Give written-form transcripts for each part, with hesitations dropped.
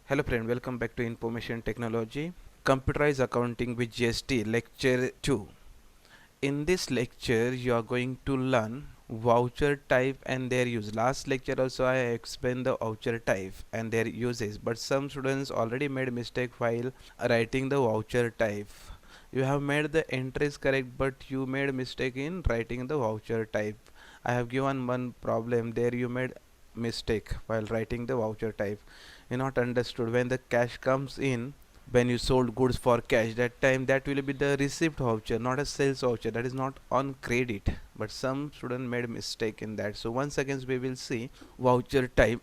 Hello friend, welcome back to Information Technology. Computerized Accounting with GST Lecture 2. In this lecture, you are going to learn voucher type and their use. Last lecture also I explained the voucher type and their uses, but some students already made mistake while writing the voucher type. You have made the entries correct, but you made mistake in writing the voucher type. I have given one problem there. You made mistake while writing the voucher type. You not understood when the cash comes in, when you sold goods for cash, that time that will be the receipt voucher, not a sales voucher. That is not on credit, but some student made mistake in that. So once again we will see voucher type.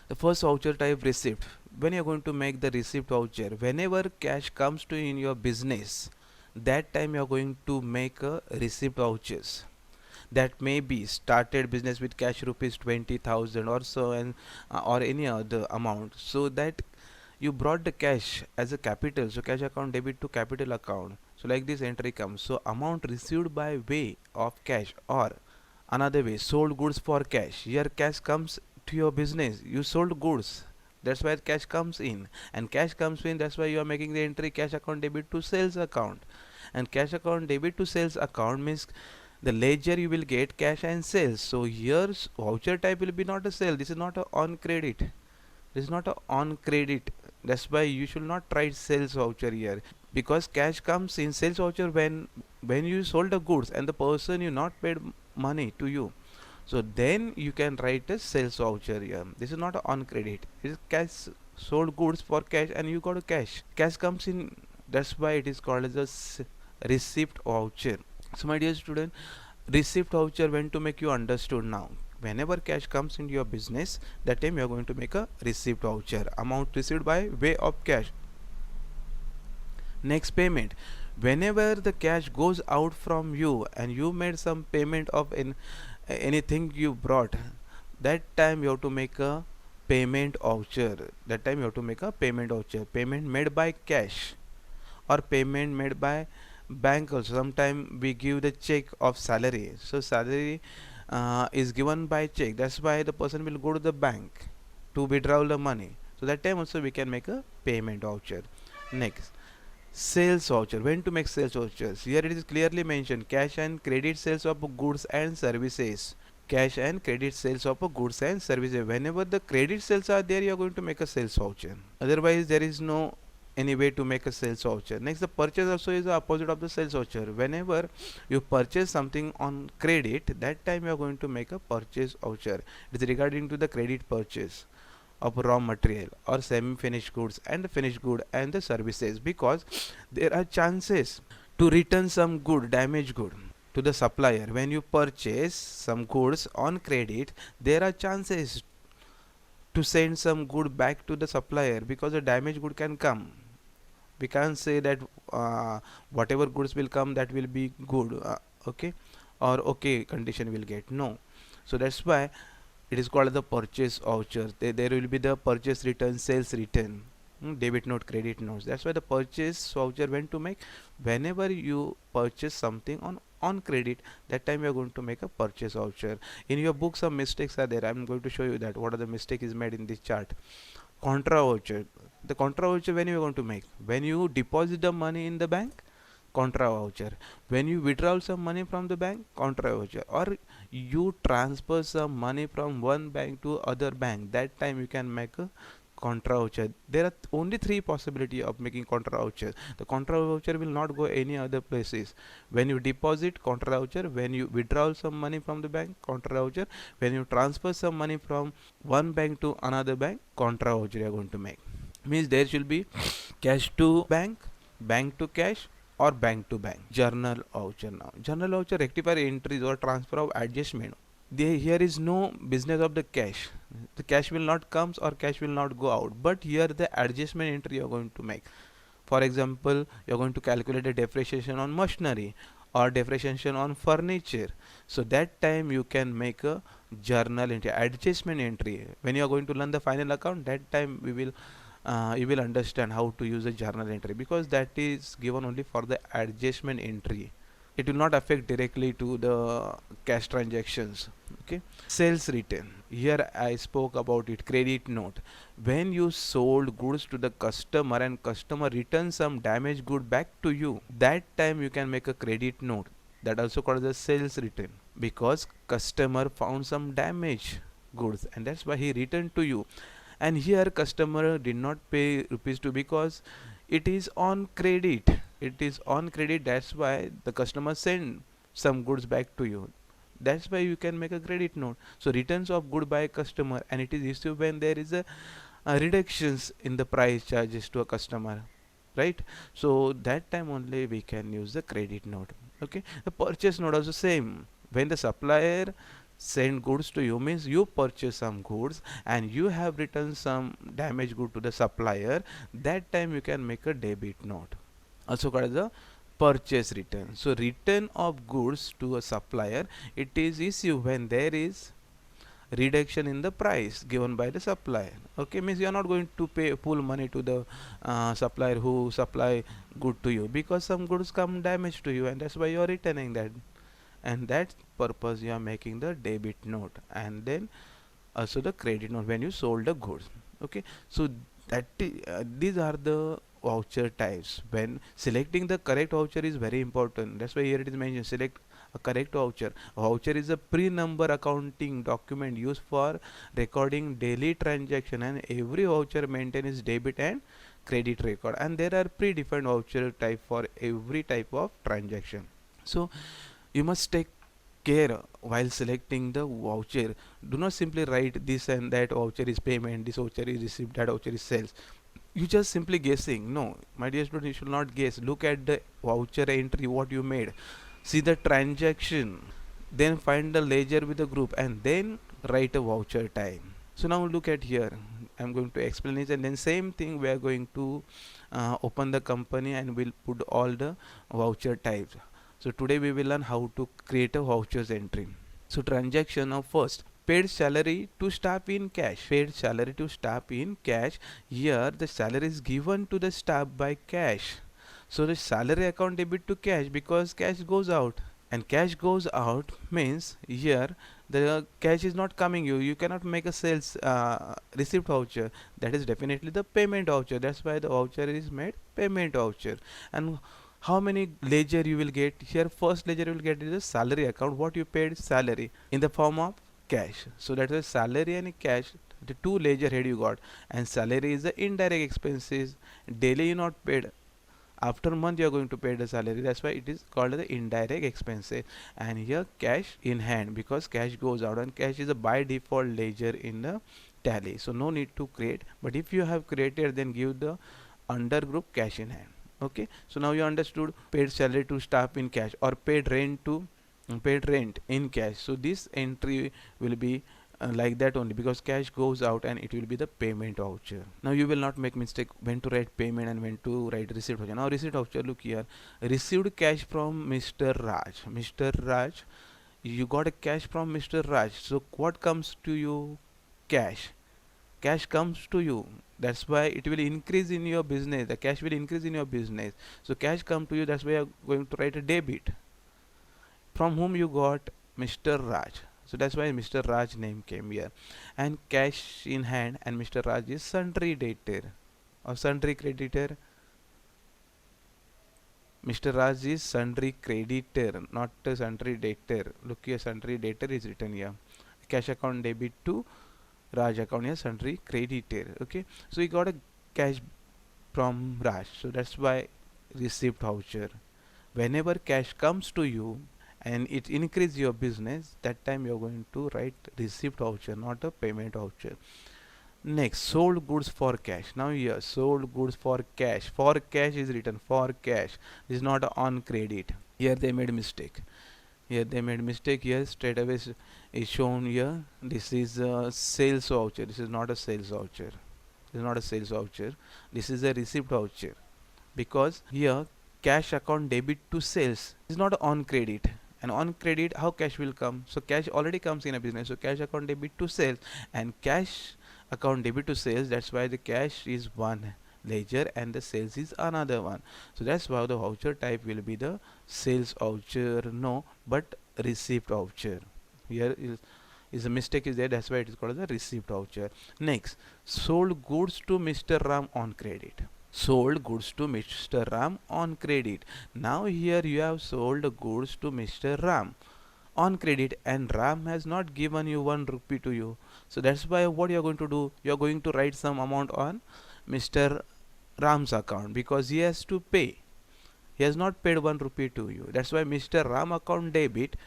The first voucher type, receipt. When you are going to make the receipt voucher, whenever cash comes to in your business, that time you are going to make a receipt vouchers. That may be started business with cash rupees 20,000 or so, and or any other amount, so that you brought the cash as a capital, so cash account debit to capital account, so like this entry comes. So amount received by way of cash, or another way, sold goods for cash. Here cash comes to your business, you sold goods, that's why cash comes in, and cash comes in, that's why you are making the entry cash account debit to sales account. And cash account debit to sales account means the ledger you will get cash and sales. So here's voucher type will be not a sale, this is not a on credit, this is not a on credit. That's why you should not write sales voucher here, because cash comes in sales voucher when you sold the goods and the person you not paid money to you. So then you can write a sales voucher here. This is not a on credit, it is cash, sold goods for cash and you got a cash comes in, that's why it is called as a receipt voucher. So my dear student, receipt voucher when to make you understood now. Whenever cash comes into your business, that time you are going to make a receipt voucher, amount received by way of cash. Next, payment. Whenever the cash goes out from you and you made some payment of anything you brought, that time you have to make a payment voucher. That time you have to make a payment voucher. Payment made by cash or payment made by bank also. Sometime we give the check of salary, so salary is given by check, that's why the person will go to the bank to withdraw the money, so that time also we can make a payment voucher. Next, sales voucher. When to make sales vouchers? Here it is clearly mentioned, cash and credit sales of goods and services. Cash and credit sales of goods and services. Whenever the credit sales are there, you are going to make a sales voucher, otherwise there is no any way to make a sales voucher. Next, the purchase also is the opposite of the sales voucher. Whenever you purchase something on credit, that time you are going to make a purchase voucher. It is regarding to the credit purchase of raw material or semi-finished goods and the finished good and the services, because there are chances to return some good, damaged good to the supplier. When you purchase some goods on credit, there are chances to send some good back to the supplier, because the damaged good can come. We can't say that whatever goods will come that will be good, okay, or okay condition will get, no. So that's why it is called the purchase voucher. There will be the purchase return, sales return, debit note, credit notes. That's why the purchase voucher when to make, whenever you purchase something on credit, that time you are going to make a purchase voucher. In your book some mistakes are there, I'm going to show you that what are the mistake is made in this chart. Contra voucher. The contra voucher when you are going to make, when you deposit the money in the bank, contra voucher. When you withdraw some money from the bank, contra voucher. Or you transfer some money from one bank to other bank, that time you can make a contra voucher. There are only three possibility of making contra voucher. The contra voucher will not go any other places. When you deposit, contra voucher. When you withdraw some money from the bank, contra voucher. When you transfer some money from one bank to another bank, contra voucher you are going to make. Means there should be cash to bank, bank to cash, or bank to bank. Journal voucher. Now journal voucher rectifier entries or transfer of adjustment. Here is no business of the cash. The cash will not comes or cash will not go out, but here the adjustment entry you are going to make. For example, you are going to calculate the depreciation on machinery or depreciation on furniture, so that time you can make a journal entry, adjustment entry. When you are going to learn the final account, that time we will you will understand how to use a journal entry, because that is given only for the adjustment entry. it will not affect directly to the cash transactions. Okay. Sales return, here I spoke about it. Credit note, when you sold goods to the customer and customer returns some damaged good back to you, that time you can make a credit note, that also called as sales return, because customer found some damaged goods and that's why he returned to you. And here customer did not pay rupees 2 because it is on credit, it is on credit, that's why the customer send some goods back to you. That's why you can make a credit note. So returns of good by customer, and it is issued when there is a reductions in the price charges to a customer, right? So that time only we can use the credit note. Okay. The purchase note also same, when the supplier send goods to you, means you purchase some goods and you have returned some damaged good to the supplier, that time you can make a debit note, also called as the purchase return. So return of goods to a supplier, it is issued when there is reduction in the price given by the supplier. Okay, means you are not going to pay full money to the supplier who supply good to you, because some goods come damaged to you and that's why you are returning that, and that purpose you are making the debit note, and then also the credit note when you sold the goods. Okay. So these are the voucher types. When selecting the correct voucher is very important, that's why here it is mentioned, select a correct voucher. A voucher is a pre-number accounting document used for recording daily transaction, and every voucher maintains debit and credit record, and there are predefined voucher type for every type of transaction. So you must take care while selecting the voucher. Do not simply write this and that voucher is payment, this voucher is receipt, that voucher is sales. You just simply guessing. No, my dear student, you should not guess. Look at the voucher entry what you made, see the transaction, then find the ledger with the group, and then write a voucher type. So now look at here, I'm going to explain it, and then same thing we are going to open the company and we'll put all the voucher types. So today we will learn how to create a vouchers entry. So transaction of first, paid salary to staff in cash. Paid salary to staff in cash. Here the salary is given to the staff by cash. So the salary account debit to cash because cash goes out. And cash goes out means here the cash is not coming you cannot make a sales receipt voucher, that is definitely the payment voucher, that's why the voucher is made payment voucher. And how many ledger you will get here, first ledger you will get is the salary account, what you paid salary in the form of cash, so that is salary and cash, the two ledger head you got. And salary is the indirect expenses, daily you not paid, after month you are going to pay the salary, that's why it is called the indirect expenses. And here cash in hand, because cash goes out and cash is a by default ledger in the tally, so no need to create, but if you have created then give the under group cash in hand. Okay. So now you understood paid salary to staff in cash or paid rent in cash. So this entry will be like that only, because cash goes out and it will be the payment voucher. Now you will not make mistake when to write payment and when to write receipt voucher. Now receipt voucher, look here, received cash from Mr. Raj, you got a cash from Mr. Raj, so what comes to you? Cash comes to you, that's why it will increase in your business, the cash will increase in your business. So cash come to you, that's why you are going to write a debit. From whom you got? Mr. Raj, so that's why Mr. Raj name came here. And cash in hand, and Mr. Raj is sundry debtor or sundry creditor. Mr. Raj is sundry creditor, not a sundry debtor. Look here, sundry debtor is written here. Cash account debit to Raj account here, sundry creditor. Okay, so you got a cash from Raj, so that's why receipt voucher. Whenever cash comes to you and it increase your business, that time you are going to write receipt voucher, not a payment voucher. Next, sold goods for cash. Now here, sold goods for cash is written for cash, this is not on credit. Here they made mistake, here straight away is shown here, this is a sales voucher, this is not a sales voucher, this is a receipt voucher, because here cash account debit to sales is not on credit, and on credit how cash will come? So cash already comes in a business, so cash account debit to sales, and cash account debit to sales, that's why the cash is 1, ledger and the sales is another one. So that's why the voucher type will be the sales voucher, no, but receipt voucher. Here is a mistake is there, that's why it is called as a receipt voucher. Next, sold goods to Mr. Ram on credit. Sold goods to Mr. Ram on credit. Now here you have sold goods to Mr. Ram on credit, and Ram has not given you 1 rupee to you. So that's why what you are going to do, you are going to write some amount on Mr. Ram's account because he has to pay. He has not paid 1 rupee to you. That's why Mr. Ram account debit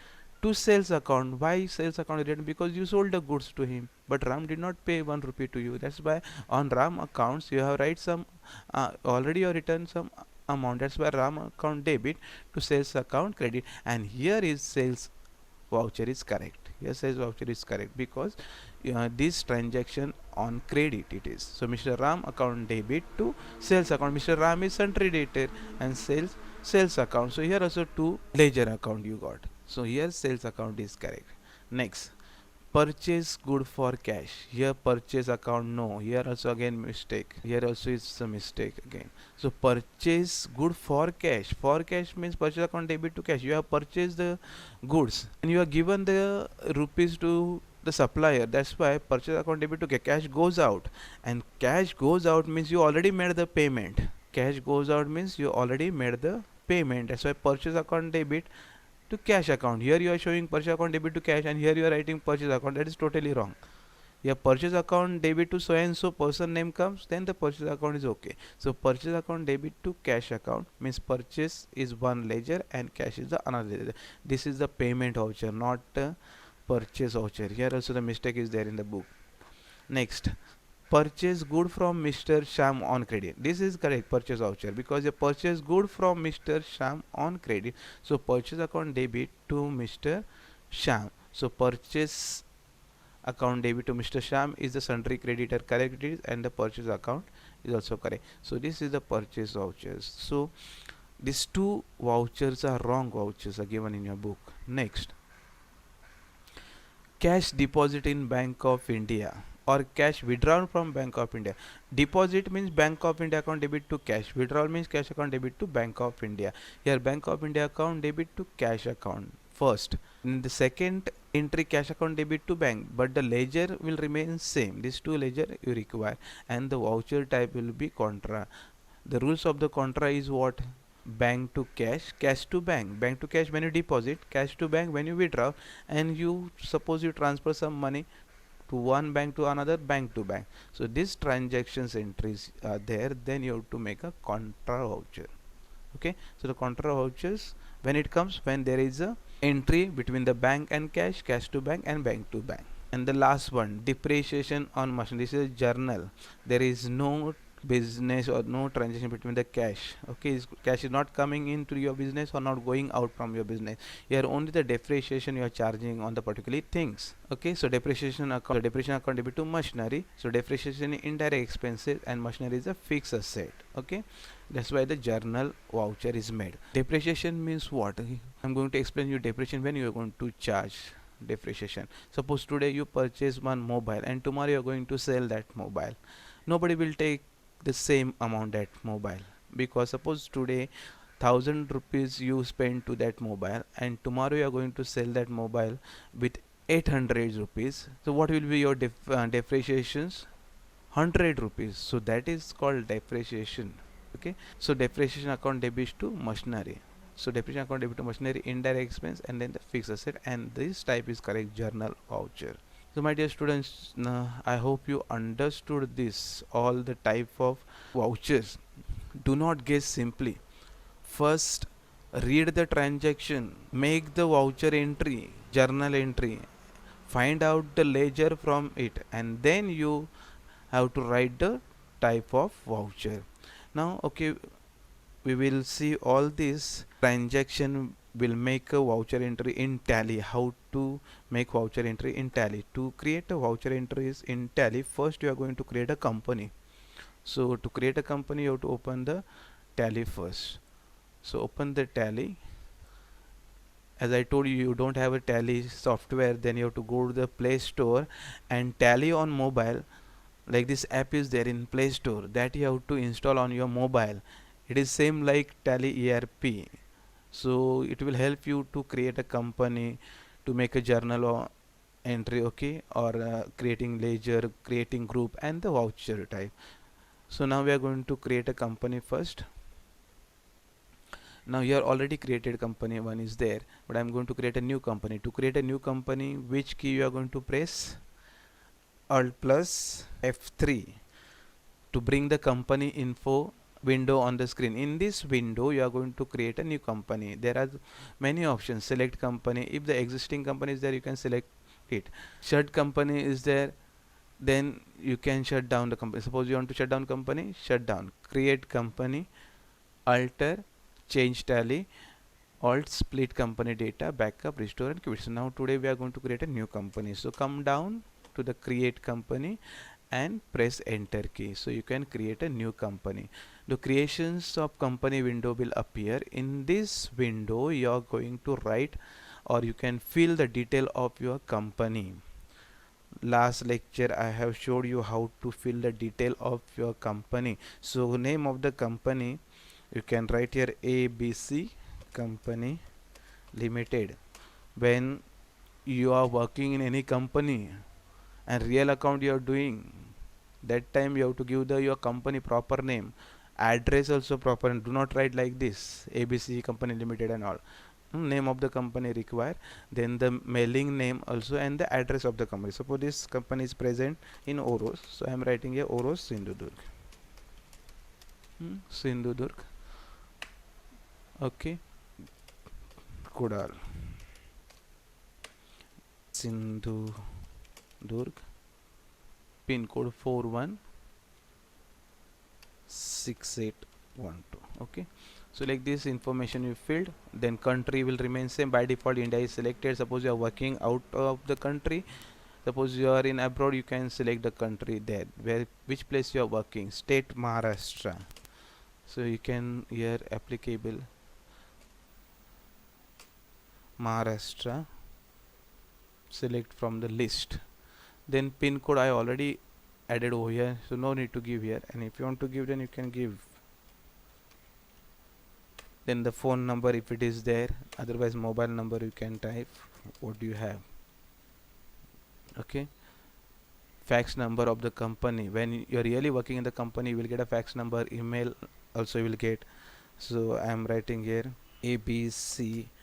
to sales account. Why sales account debit? Because you sold the goods to him, but Ram did not pay 1 rupee to you. That's why on Ram accounts you have write some already you have written some amount. That's why Ram account debit to sales account credit, and here is sales voucher is correct. Here sales voucher is correct because this transaction on credit it is. So Mr. Ram account debit to sales account. Mr. Ram is sundry debtor and sales account. So here also two ledger account you got. So here sales account is correct. Next, purchase good for cash. Here purchase account no. Here also again mistake. Here also is a mistake again. So purchase good for cash. For cash means purchase account debit to cash. You have purchased the goods and you have given the rupees to the supplier. That's why purchase account debit to cash goes out, and cash goes out means you already made the payment. Cash goes out means you already made the payment. That's why purchase account debit to cash account. Here you are showing purchase account debit to cash, and here you are writing purchase account. That is totally wrong. Your purchase account debit to so and so person name comes, then the purchase account is okay. So purchase account debit to cash account means purchase is one ledger and cash is the another ledger. This is the payment voucher, not purchase voucher. Here also the mistake is there in the book. Next, purchase good from Mr. Sham on credit. This is correct, purchase voucher, because you purchase good from Mr. Sham on credit. So purchase account debit to Mr. Sham. So purchase account debit to Mr. Sham is the sundry creditor, correct it is, and the purchase account is also correct. So this is the purchase vouchers. So these two vouchers are wrong vouchers are given in your book. Next, cash deposit in Bank of India or cash withdrawn from Bank of India. Deposit means Bank of India account debit to cash. Withdrawal means cash account debit to Bank of India. Here Bank of India account debit to cash account first. In the second entry cash account debit to bank, but the ledger will remain same. These two ledger you require, and the voucher type will be contra. The rules of the contra is what? Bank to cash, cash to bank. Bank to cash when you deposit, cash to bank when you withdraw, and you suppose you transfer some money to one bank to another bank to bank. So these transactions entries are there, then you have to make a contra voucher. Okay, so the contra vouchers when it comes when there is a entry between the bank and cash, cash to bank and bank to bank. And the last one, depreciation on machine. This is a journal. There is no business or no transaction between the cash. Okay, cash is not coming into your business or not going out from your business. Here only the depreciation you are charging on the particular things. Okay, so depreciation account debit to machinery. So depreciation is indirect expenses and machinery is a fixed asset. Okay, that's why the journal voucher is made. Depreciation means what? I'm going to explain you depreciation when you are going to charge depreciation. Suppose today you purchase one mobile and tomorrow you are going to sell that mobile. Nobody will take the same amount that mobile, because suppose today 1000 rupees you spend to that mobile and tomorrow you are going to sell that mobile with 800 rupees. So what will be your depreciations? 100 rupees. So that is called depreciation. Okay, so depreciation account debit to machinery. So depreciation account debit to machinery, indirect expense, and then the fixed asset, and this type is correct journal voucher. So my dear students, I hope you understood this, all the type of vouchers. Do not guess simply. First read the transaction, make the voucher entry, journal entry, find out the ledger from it, and then you have to write the type of voucher. Now okay, we will see all this transaction will make a voucher entry in Tally. How to make voucher entry in Tally? To create a voucher entries in Tally, first you are going to create a company. So to create a company you have to open the Tally first. So open the Tally. As I told you, you don't have a Tally software, then you have to go to the Play Store and Tally on mobile. like this app is there in Play Store that you have to install on your mobile. It is same like Tally ERP. So it will help you to create a company, to make a journal or entry, okay, or creating ledger, creating group, and the voucher type. So now we are going to create a company first. Now here already created company one is there, but I'm going to create a new company. To create a new company, which key you are going to press? Alt plus F3 to bring the company info window on the screen. In this window you are going to create a new company. There are many options. Select company. If the existing company is there, you can select it. Shut company is there, then you can shut down the company. Suppose you want to shut down company, shut down. Create company, alter, change tally, alt, split company data, backup, restore, and quit. So now today we are going to create a new company. So come down to the create company and press enter key. So you can create a new company. The creations of company window will appear. In this window you are going to write, or you can fill the detail of your company. Last lecture I have showed you how to fill the detail of your company. So name of the company, you can write here ABC company limited. When you are working in any company and real account you are doing, that time you have to give the your company proper name, address also proper, and do not write like this ABC company limited and all. Name of the company required, then the mailing name also, and the address of the company. Suppose this company is present in Oros, so I am writing here Oros Sindhudurg. Sindhudurg, okay. Kudal, Sindhudurg, pin code 416812. Okay, so like this information you filled, then country will remain same. By default India is selected. Suppose you are working out of the country, suppose you are in abroad, you can select the country there where which place you are working. State Maharashtra, so you can here applicable Maharashtra, select from the list. Then pin code I already added over here, so no need to give here, and if you want to give, then you can give. Then the phone number if it is there, otherwise mobile number you can type what do you have. Okay, fax number of the company. When you're really working in the company, you will get a fax number, email also you will get. So I am writing here abc@gmail.com.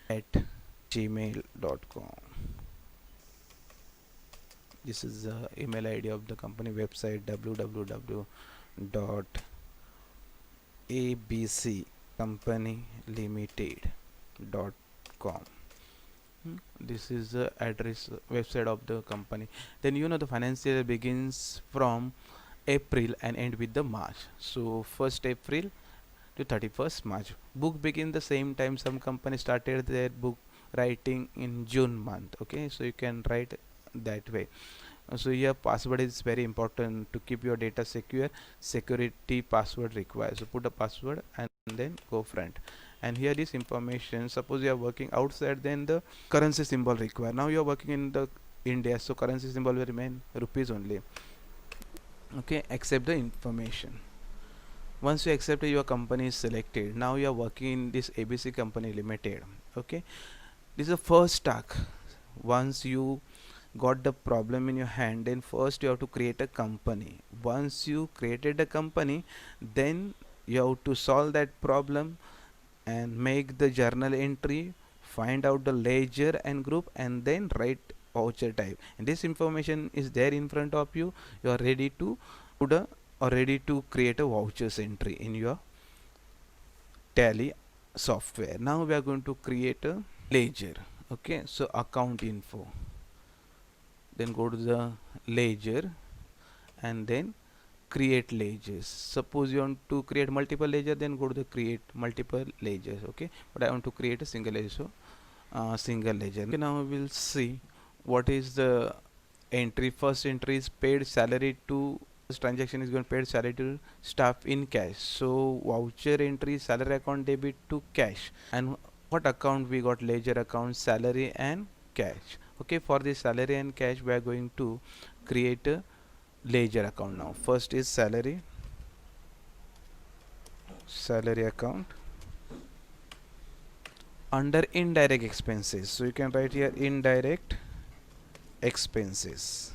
This is the email ID of the company. Website www.abccompany.limited.com. This is the address website of the company. Then you know the financial year begins from April and end with the March. So 1st April to 31st March. Book begin the same time. Some company started their book writing in June month. Okay, so you can write that way. So here password is very important to keep your data secure. Security password required. So put a password and then go front. And here is information. Suppose you are working outside, then the currency symbol required. Now you are working in the India, so currency symbol will remain rupees only. Okay, accept the information. Once you accept, your company is selected. Now you are working in this ABC company limited. Okay, this is the first task. Once you got the problem in your hand, then first you have to create a company. Once you created a company, then you have to solve that problem and make the journal entry, find out the ledger and group, and then write voucher type. And this information is there in front of you. You are ready to put a or ready to create a vouchers entry in your Tally software. Now we are going to create a ledger. Okay, so account info, then go to the ledger and then create ledgers. Suppose you want to create multiple ledger, then go to the create multiple ledgers. Okay, but I want to create a single ledger, so single ledger. Okay, now we will see what is the entry. First entry is paid salary to, this transaction is going to paid salary to staff in cash. So voucher entry, salary account debit to cash. And what account we got? Ledger account, salary and cash. Okay, for this salary and cash we are going to create a ledger account. Now first is salary account. Under indirect expenses, so you can write here indirect expenses.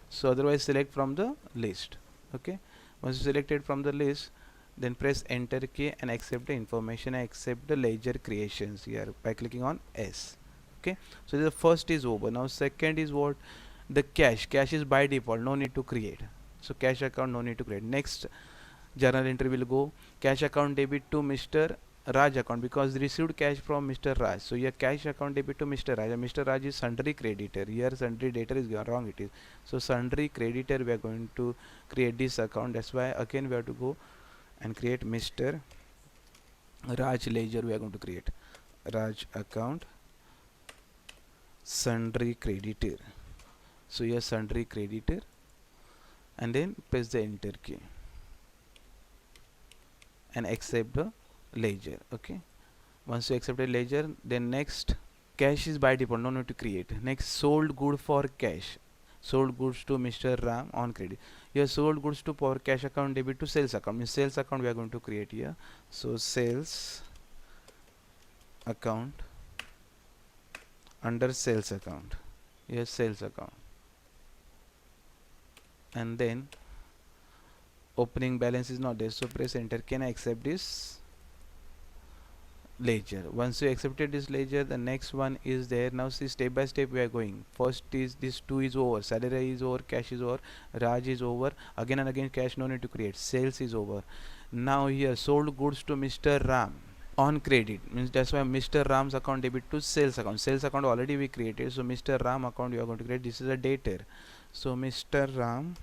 So otherwise select from the list. Okay, once you selected from the list, then press enter key and accept the information. I accept the ledger creations here by clicking on S. Okay, so the first is over. Now second is what? The cash is by default, no need to create. So cash account, no need to create. Next journal entry will go cash account debit to Mr. Raj account, because received cash from Mr. Raj. So your cash account debit to Mr. Raj. Mr. Raj is sundry creditor. Here sundry debtor is wrong. It is so sundry creditor. We are going to create this account. That's why again we have to go and create Mr. Raj ledger. We are going to create Raj account sundry creditor. So here sundry creditor, and then press the enter key and accept the ledger. Okay, once you accept a ledger, then next cash is by default, no need to create. Next sold good for cash, sold goods to Mr. Ram on credit. Here sold goods to for cash account debit to sales account, means sales account we are going to create here. So sales account under sales account, here sales account, and then opening balance is not there, so press enter. Can I accept this ledger? Once you accepted this ledger, the next one is there. Now see, step by step we are going. First is this 2 is over, salary is over, cash is over, Raj is over, again and again cash no need to create, sales is over. Now here sold goods to Mr. Ram on credit, means that's why Mr. Ram's account debit to sales account. Sales account already we created, so Mr. Ram account you are going to create. This is a debtor, so Mr. Ram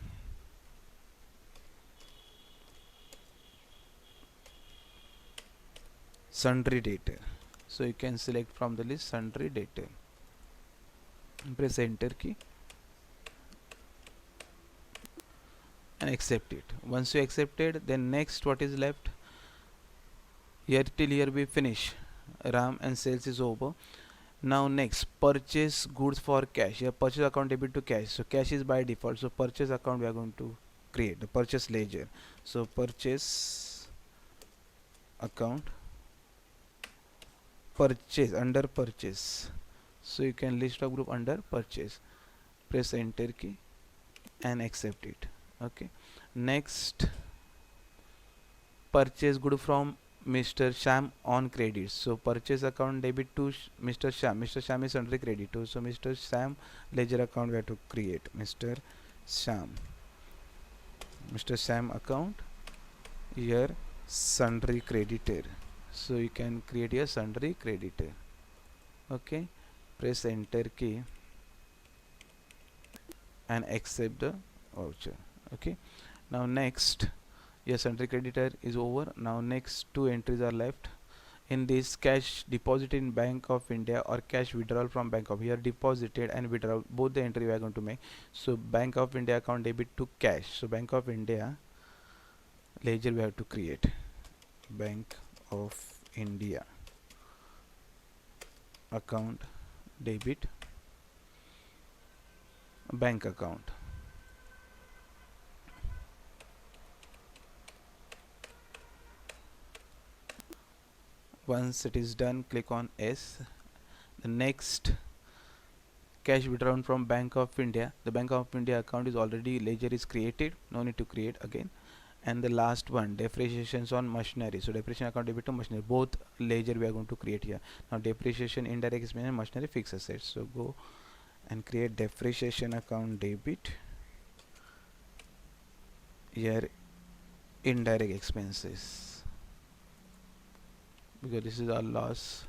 sundry debtor. So you can select from the list sundry debtor, press enter key and accept it. Once you accepted, then next what is left here, till here we finish. Ram and sales is over. Now next purchase goods for cash. Here purchase account debit to cash, so cash is by default, so purchase account we are going to create the purchase ledger. So purchase account purchase under purchase, so you can list of group under purchase, press enter key and accept it. Okay, next purchase good from Mr. Sham on credit, so purchase account debit to Mr. Sham. Mr. Sham is under credit too, so Mr. Sham ledger account we have to create. Mr. Sham account, here sundry creditor, so you can create a sundry creditor. Okay, press enter key and accept the voucher. Okay, now next, yes, sundry creditor is over. Now next two entries are left. In this, cash deposited in Bank of India or cash withdrawal from Bank of, here deposited and withdrawal, both the entry we are going to make. So Bank of India account debit to cash, so Bank of India ledger we have to create. Bank of India account debit bank account. Once it is done, click on S. The next, cash withdrawn from Bank of India, the Bank of India account is already, ledger is created, no need to create again. And the last one, depreciations on machinery, so depreciation account debit to machinery, both ledger we are going to create here. Now depreciation, indirect expense and machinery fixed assets, so go and create depreciation account debit, here indirect expenses, because this is our loss,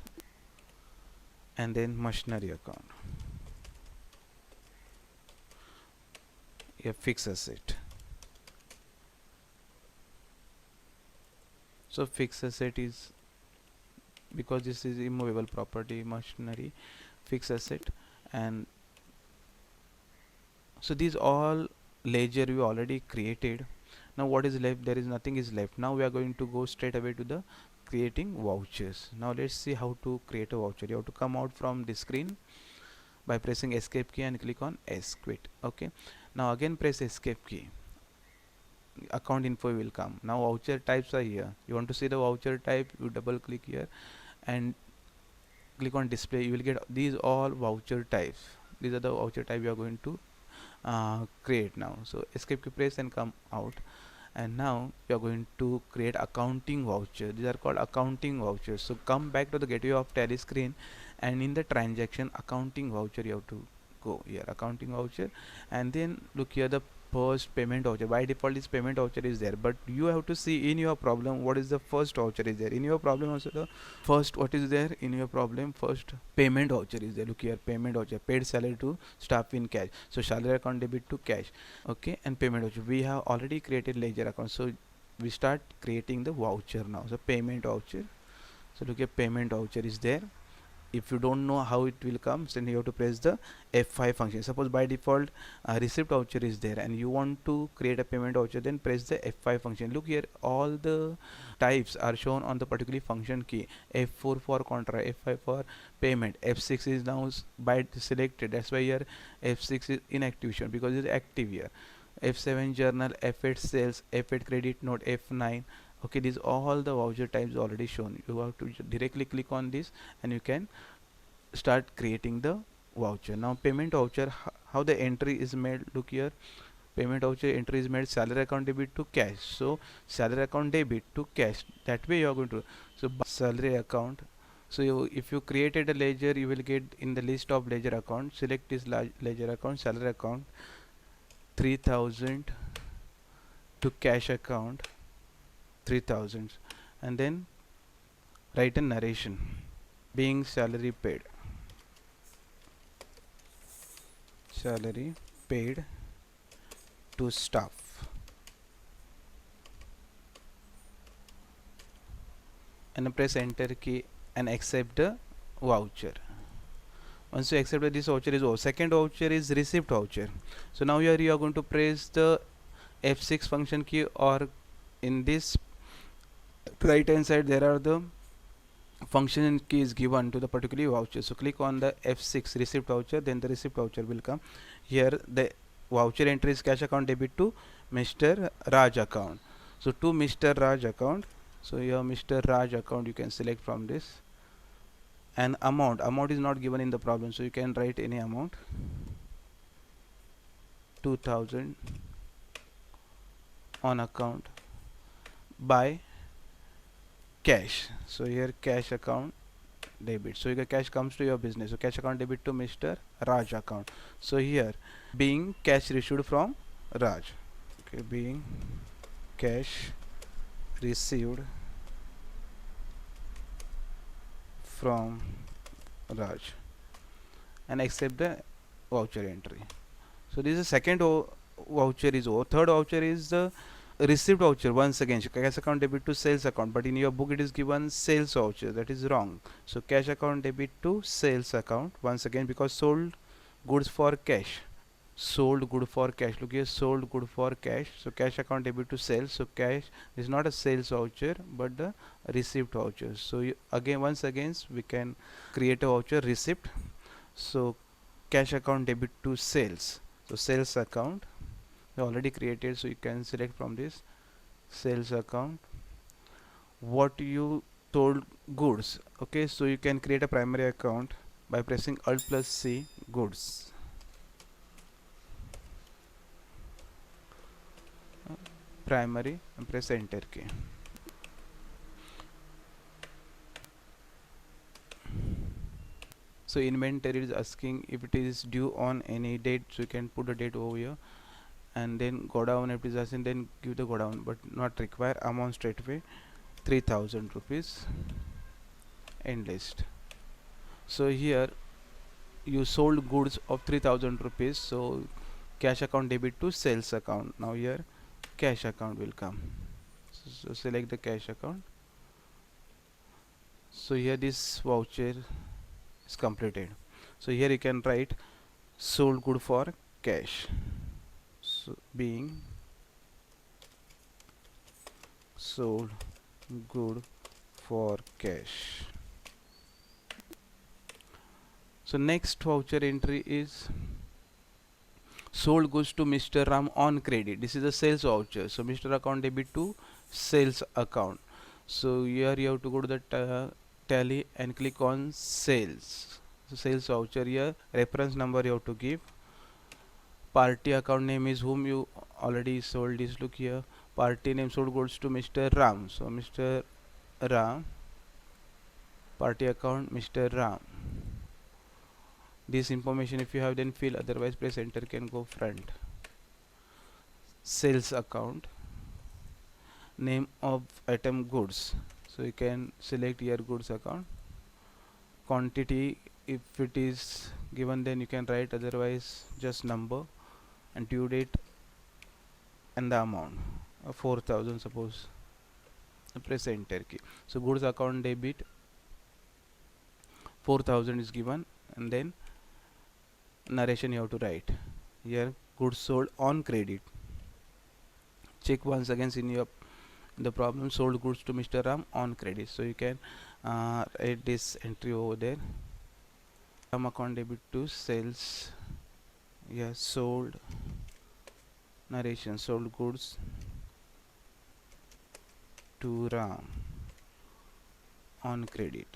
and then machinery account, here fixed asset. So fixed asset is, because this is immovable property, machinery, fixed asset, and so these all ledger we already created. Now what is left? There is nothing is left. Now we are going to go straight away to the creating vouchers. Now let's see how to create a voucher. You have to come out from the screen by pressing escape key and click on S, quit. Okay, Now again press escape key. Account info will come. Now voucher types are here. You want to see the voucher type, you double click here and click on display. You will get these all voucher types. These are the voucher type you are going to create now. So escape key press and come out, and now you are going to create accounting voucher. These are called accounting vouchers. So come back to the gateway of Tally screen, and in the transaction accounting voucher you have to go here, accounting voucher, and then look here, the first payment voucher. By default this payment voucher is there, but you have to see in your problem what is the first voucher is there. In your problem also the first, what is there in your problem, first payment voucher is there. Look here, payment voucher, paid salary to staff in cash. So salary account debit to cash, okay, and payment voucher. We have already created ledger account, so we start creating the voucher now. So payment voucher, so look here, payment voucher is there. If you don't know how it will come, then you have to press the F5 function. Suppose by default receipt voucher is there and you want to create a payment voucher, then press the F5 function. Look here, all the types are shown on the particular function key. F4 for contract, F5 for payment, F6 is now by selected, that's why here F6 is inactivation because it's active here. F7 journal, F8 sales, F8 credit note, F9. Okay, these all the voucher types already shown. You have to directly click on this and you can start creating the voucher. Now payment voucher, how the entry is made, look here, payment voucher entry is made salary account debit to cash. So salary account debit to cash, that way you are going to, so salary account. So if you created a ledger, you will get in the list of ledger account, select this ledger account, salary account 3000 to cash account 3000, and then write a narration, being salary paid to staff, and press enter key and accept the voucher. Once you accept this voucher is over. Second voucher is receipt voucher. So now here you are going to press the F6 function key, or in this right hand side there are the function keys given to the particular voucher. So click on the F6 receipt voucher, then the receipt voucher will come. Here the voucher entry is cash account debit to Mr. Raj account. So to Mr. Raj account, so your Mr. Raj account you can select from this. And amount is not given in the problem, so you can write any amount, 2000 on account by cash. So here cash account debit, so your cash comes to your business, so cash account debit to Mr. Raj account. So here being cash received from Raj, okay, being cash received from Raj, and accept the voucher entry. So this is the second voucher is over. Third voucher is the receipt voucher. Once again, cash account debit to sales account, but in your book it is given sales voucher, that is wrong. So cash account debit to sales account once again, because sold goods for cash, sold good for cash. Look here, sold good for cash. So cash account debit to sales. So cash is not a sales voucher but the receipt voucher. So once again we can create a voucher receipt. So cash account debit to sales, so sales account we already created, so you can select from this sales account what you sold goods. Okay, so you can create a primary account by pressing Alt plus C, goods, primary, and press enter key. So inventory is asking if it is due on any date, so you can put the date over here, and then go down. If it is asking, then give the go down, but not require amount straight away, 3000 rupees, end list. So here you sold goods of 3000 rupees, so cash account debit to sales account. Now here cash account will come, so select the cash account. So here this voucher is completed. So here you can write sold good for cash, so being sold good for cash. So next voucher entry is sold goods to Mr. Ram on credit. This is a sales voucher. So Mr. account debit to sales account. So here you have to go to the tally and click on sales. So sales voucher, here reference number you have to give. Party account name is whom you already sold this. Look here, party name sold goods to Mr. Ram. So Mr. Ram, party account Mr. Ram. This information if you have, then fill, otherwise press enter, can go front. Sales account, name of item goods, so you can select your goods account. Quantity, if it is given then you can write, otherwise just number, and due date and the amount, 4,000 suppose. Press enter key. So goods account debit 4,000 is given, and then narration you have to write here, goods sold on credit. Check once again in your the problem, sold goods to Mr. Ram on credit. So you can write this entry over there. Ram account debit to sales, yes, sold, narration, sold goods to Ram on credit.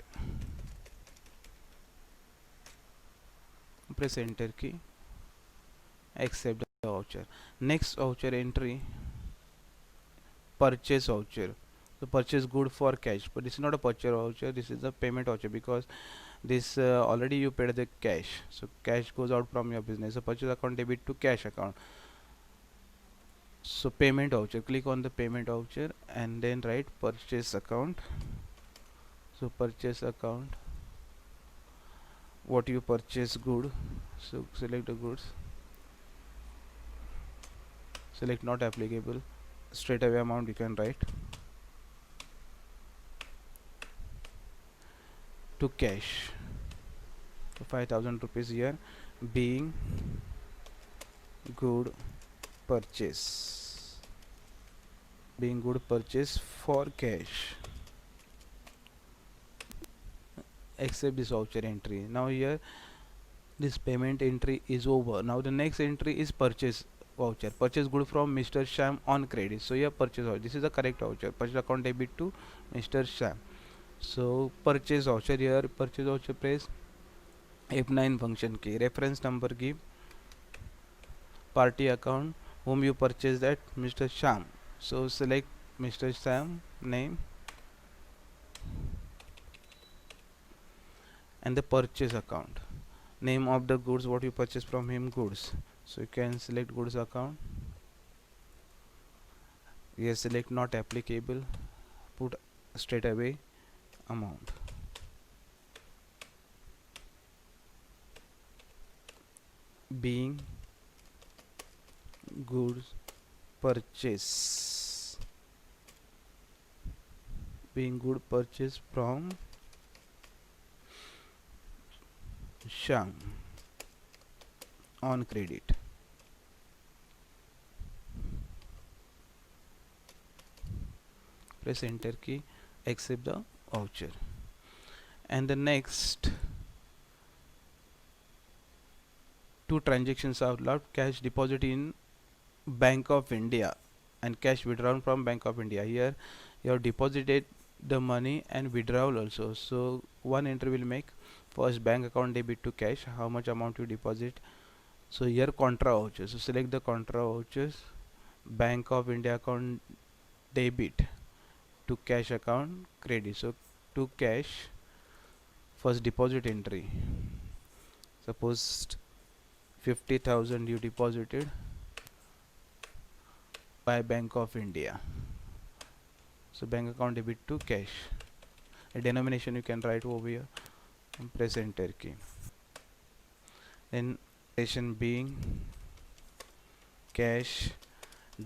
Press enter key, accept the voucher. Next voucher entry, purchase voucher. So purchase good for cash, but this is not a purchase voucher, this is a payment voucher, because this already you paid the cash, so cash goes out from your business. So purchase account debit to cash account. So payment voucher, click on the payment voucher and then write purchase account. So purchase account, what you purchase good, so select the goods, select not applicable, straight away amount you can write, to cash, so 5,000 rupees here, being good purchase, being good purchase for cash. Accept this voucher entry. Now here this payment entry is over. Now the next entry is purchase voucher, purchase good from Mr. Sham on credit. So here purchase voucher, this is the correct voucher, purchase account debit to Mr. Sham. So purchase voucher, here purchase voucher, press F9 function key, reference number give, party account whom you purchased at Mr. Sham. So select Mr. Sham name and the purchase account, name of the goods what you purchase from him, goods. So you can select goods account, yes, select not applicable, put straight away amount, being goods purchase, being good purchase from Sham on credit. Press enter key, accept the voucher. And the next two transactions are allowed, cash deposit in Bank of India and cash withdrawn from Bank of India. Here you have deposited the money and withdrawal also, so one entry will make, first bank account debit to cash, how much amount you deposit. So here contra voucher, so select the contra vouchers, Bank of India account debit to cash account credit. So to cash, first deposit entry, suppose 50,000 you deposited by Bank of India. So bank account debit to cash, a denomination you can write over here and press enter key. Then station being cash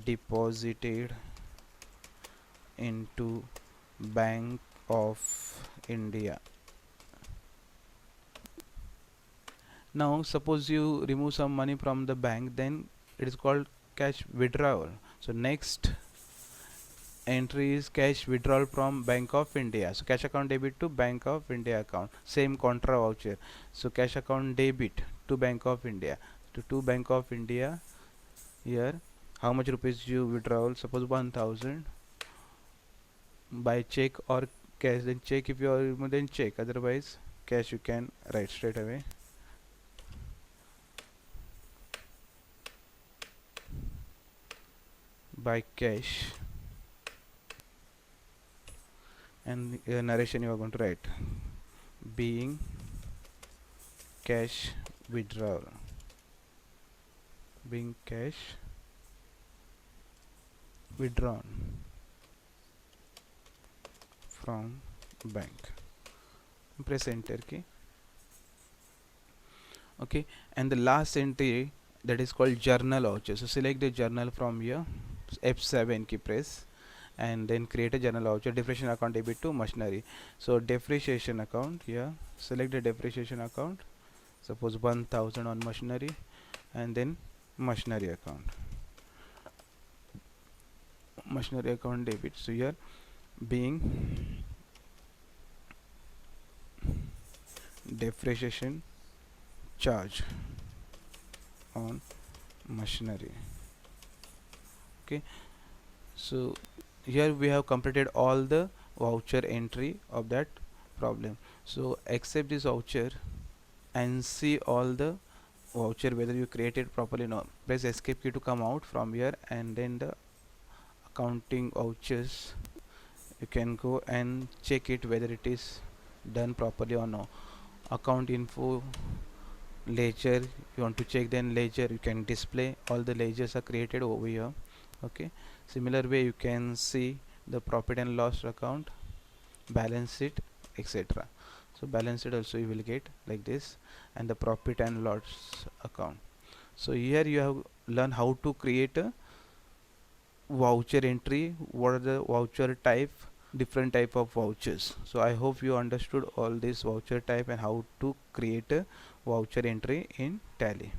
deposited into Bank of India. Now suppose you remove some money from the bank, then it is called cash withdrawal. So next entry is cash withdrawal from Bank of India. So cash account debit to Bank of India account, same contra voucher. So cash account debit to Bank of India, to Bank of India here how much rupees you withdrawal, suppose 1000 by check or cash, then check if you are, then check, otherwise cash you can write straight away. By cash, and narration you are going to write being cash withdrawal, being cash withdrawn from bank. Press enter key. Okay, and the last entry, that is called journal voucher. So select the journal from here, F7 key press, and then create a journal voucher. Depreciation account debit to machinery. So depreciation account here, select the depreciation account, suppose 1000 on machinery, and then machinery account, machinery account debit. So here being depreciation charge on machinery. Okay, so here we have completed all the voucher entry of that problem. So accept this voucher and see all the voucher whether you created properly or not. Press escape key to come out from here, and then the accounting vouchers you can go and check it whether it is done properly or no. Account info, ledger, you want to check, then ledger you can display all the ledgers are created over here. Okay, similar way you can see the profit and loss account, balance sheet, etc. So balance sheet also you will get like this, and the profit and loss account. So here you have learned how to create a voucher entry, what are the voucher type, different type of vouchers. So I hope you understood all this voucher type and how to create a voucher entry in Tally.